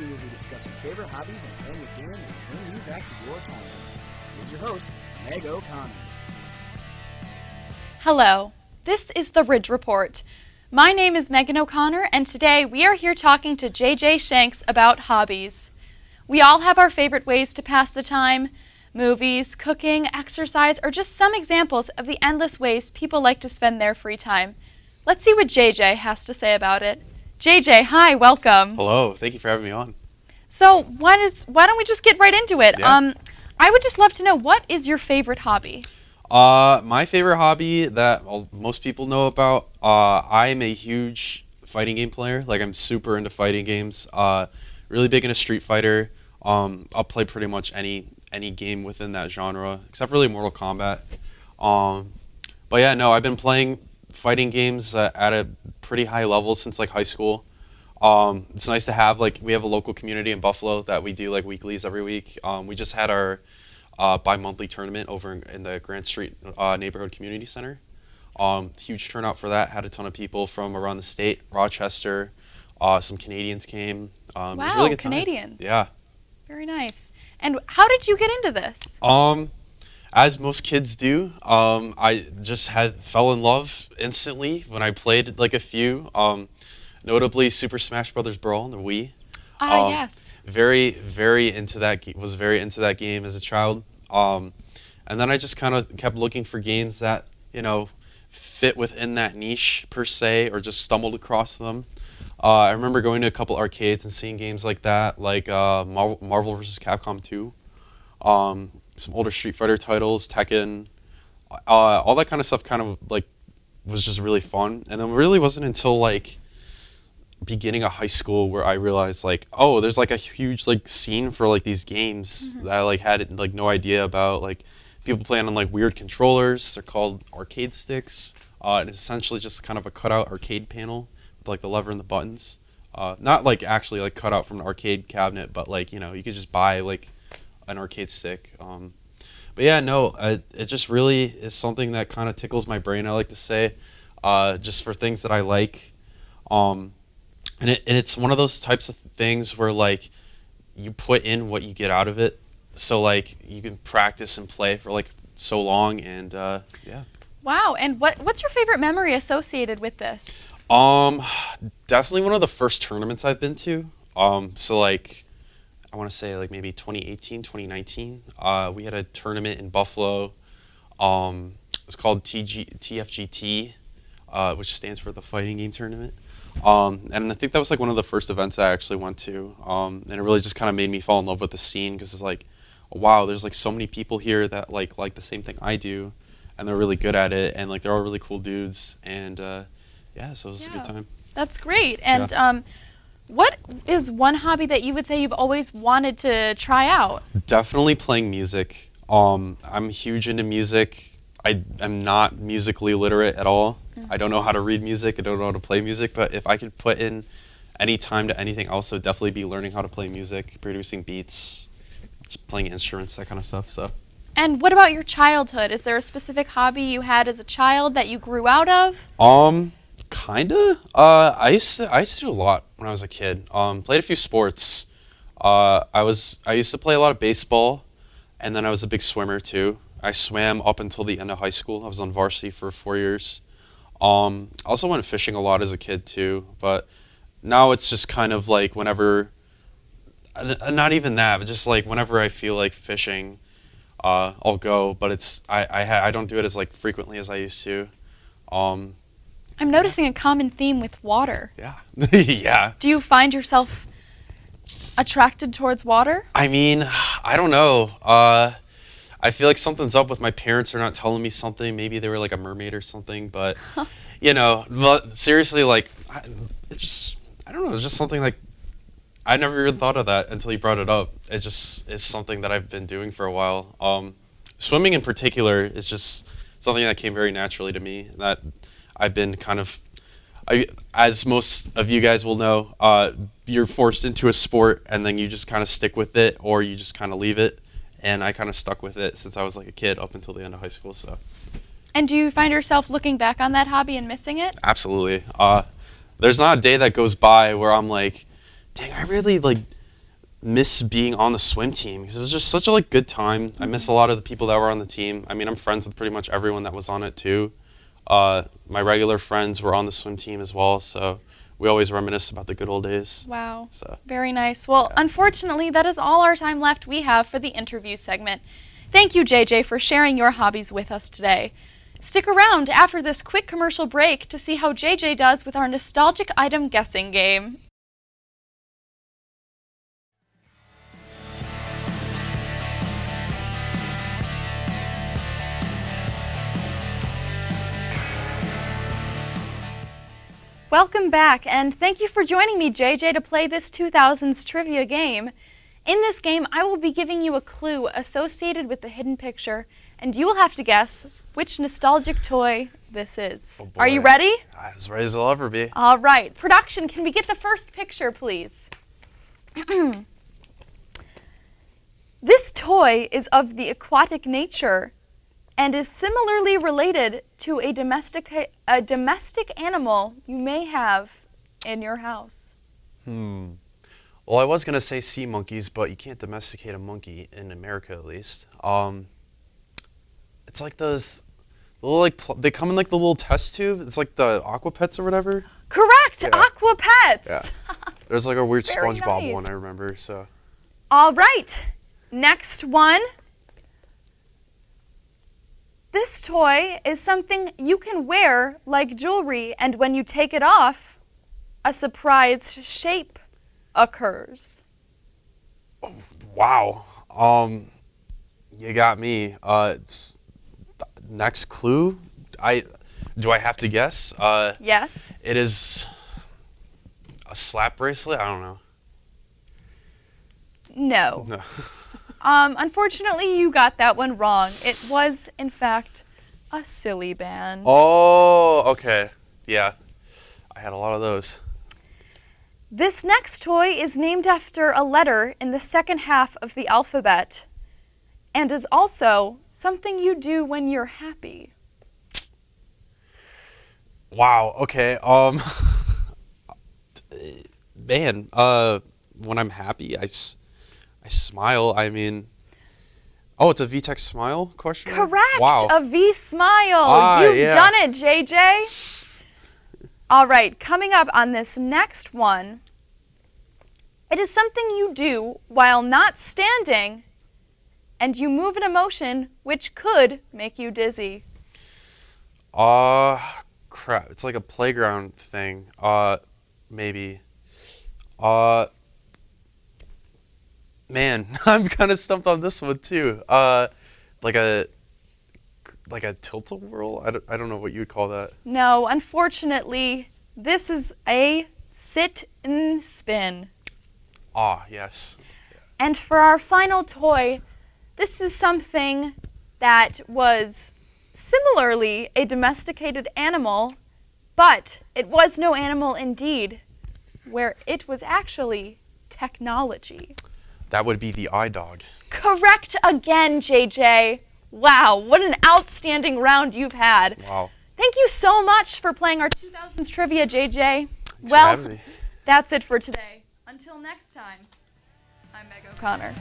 we will be discussing favorite hobbies and playing a game and bringing you back to your childhood. Here's your host, Meg O'Connor. Hello, this is the Ridge Report. My name is Megan O'Connor, and today we are here talking to JJ Shanks about hobbies. We all have our favorite ways to pass the time: movies, cooking, exercise, or just some examples of the endless ways people like to spend their free time. Let's see what JJ has to say about it. JJ, hi, welcome. Hello, thank you for having me on. So why don't we just get right into it? Yeah. I would just love to know, what is your favorite hobby? My favorite hobby that most people know about, I'm a huge fighting game player. Like, I'm super into fighting games. Really big into Street Fighter. I'll play pretty much any game within that genre, except really Mortal Kombat. But yeah, no, I've been playing fighting games at a pretty high level since like high school. It's nice to have, like, we have a local community in Buffalo that we do like weeklies every week. We just had our bi-monthly tournament over in the Grant Street Neighborhood Community Center. Huge turnout for that. Had a ton of people from around the state, Rochester. Some Canadians came. Wow, it was a really good time. Canadians. Yeah. Very nice. And how did you get into this? As most kids do, I just fell in love instantly when I played like a few. Notably Super Smash Bros. Brawl on the Wii. Yes. Very into that. Was very into that game as a child. And then I just kind of kept looking for games that, fit within that niche per se, or just stumbled across them. I remember going to a couple arcades and seeing games like that, like Marvel vs. Capcom 2, some older Street Fighter titles, Tekken, all that kind of stuff kind of like was just really fun. And it really wasn't until like beginning of high school where I realized, like, oh, there's like a huge like scene for like these games that I like had like no idea about. Like, people playing on like weird controllers. They're called arcade sticks. It's essentially just kind of a cutout arcade panel with like the lever and the buttons. Not like actually like cut out from an arcade cabinet, but like, you could just buy like an arcade stick. But yeah, no, it just really is something that kind of tickles my brain, I like to say, just for things that I like. And it's one of those types of things where like you put in what you get out of it. So like you can practice and play for like so long, and yeah. Wow, and what's your favorite memory associated with this? Definitely one of the first tournaments I've been to. So like, I want to say like maybe 2018, 2019. We had a tournament in Buffalo. It's called TFGT, which stands for the Fighting Game Tournament. And I think that was like one of the first events I actually went to. And it really just kind of made me fall in love with the scene, because it's like, wow, there's like so many people here that like the same thing I do, and they're really good at it, and like they're all really cool dudes, and yeah, so it was a good time. That's great. And what is one hobby that you would say you've always wanted to try out? Definitely playing music. I'm huge into music. I'm not musically literate at all. I don't know how to read music. I don't know how to play music. But if I could put in any time to anything else, it would definitely be learning how to play music, producing beats, playing instruments, that kind of stuff. So. And what about your childhood? Is there a specific hobby you had as a child that you grew out of? Kinda. I used to do a lot when I was a kid. Played a few sports. I used to play a lot of baseball, and then I was a big swimmer too. I swam up until the end of high school. I was on varsity for 4 years. I also went fishing a lot as a kid too, but now it's just kind of like whenever, not even that, but just like whenever I feel like fishing, I'll go. But I don't do it as like frequently as I used to. I'm noticing a common theme with water. Yeah. Yeah. Do you find yourself attracted towards water? I mean, I don't know. I feel like something's up with my parents are not telling me something. Maybe they were like a mermaid or something, but seriously, like, I don't know. It's just something like, I never even thought of that until you brought it up. It just is something that I've been doing for a while. Swimming in particular is just something that came very naturally to me, that I've been kind of, as most of you guys will know, you're forced into a sport and then you just kind of stick with it, or you just kind of leave it. And I kind of stuck with it since I was like a kid up until the end of high school. So. And do you find yourself looking back on that hobby and missing it? Absolutely. There's not a day that goes by where I'm like, dang, I really like miss being on the swim team because it was just such a good time. I miss a lot of the people that were on the team. I mean, I'm friends with pretty much everyone that was on it too. My regular friends were on the swim team as well, so we always reminisce about the good old days. Wow. So. Very nice. Well, unfortunately, that is all our time left we have for the interview segment. Thank you, JJ, for sharing your hobbies with us today. Stick around after this quick commercial break to see how JJ does with our nostalgic item guessing game. Welcome back, and thank you for joining me, JJ, to play this 2000s trivia game. In this game, I will be giving you a clue associated with the hidden picture, and you will have to guess which nostalgic toy this is. Oh boy. Are you ready? As ready as I'll ever be. All right. Production, can we get the first picture, please? This toy is of the aquatic nature and is similarly related to a domestic animal you may have in your house. Well, I was going to say sea monkeys, but you can't domesticate a monkey in America, at least. It's like those, the little, they come in the little test tube. It's like the Aqua Pets or whatever. Correct, Yeah. Aqua Pets. Yeah. There's a weird Very SpongeBob nice. one I remember, so. All right, next one. This toy is something you can wear like jewelry, and when you take it off, a surprise shape occurs. Wow. You got me. It's next clue. Do I have to guess? Yes. It is a slap bracelet. I don't know. No. No. Unfortunately, you got that one wrong. It was, in fact, a silly band. Oh, okay. Yeah. I had a lot of those. This next toy is named after a letter in the second half of the alphabet and is also something you do when you're happy. Wow. Okay. Man, when I'm happy, I smile. I mean, oh, it's a VTech smile question? Correct. Wow. A V-smile. You've yeah. done it, JJ. All right, coming up on this next one, it is something you do while not standing, and you move an emotion which could make you dizzy. Crap. It's like a playground thing. Maybe. Man, I'm kind of stumped on this one too. Like a tilt-a-whirl? I don't know what you would call that. No, unfortunately, this is a sit and spin. Ah, yes. And for our final toy, this is something that was similarly a domesticated animal, but it was no animal indeed, where it was actually technology. That would be the iDog. Correct again, JJ. Wow, what an outstanding round you've had. Wow. Thank you so much for playing our 2000s trivia, JJ. Thanks for having me. That's it for today. Until next time, I'm Meg O'Connor.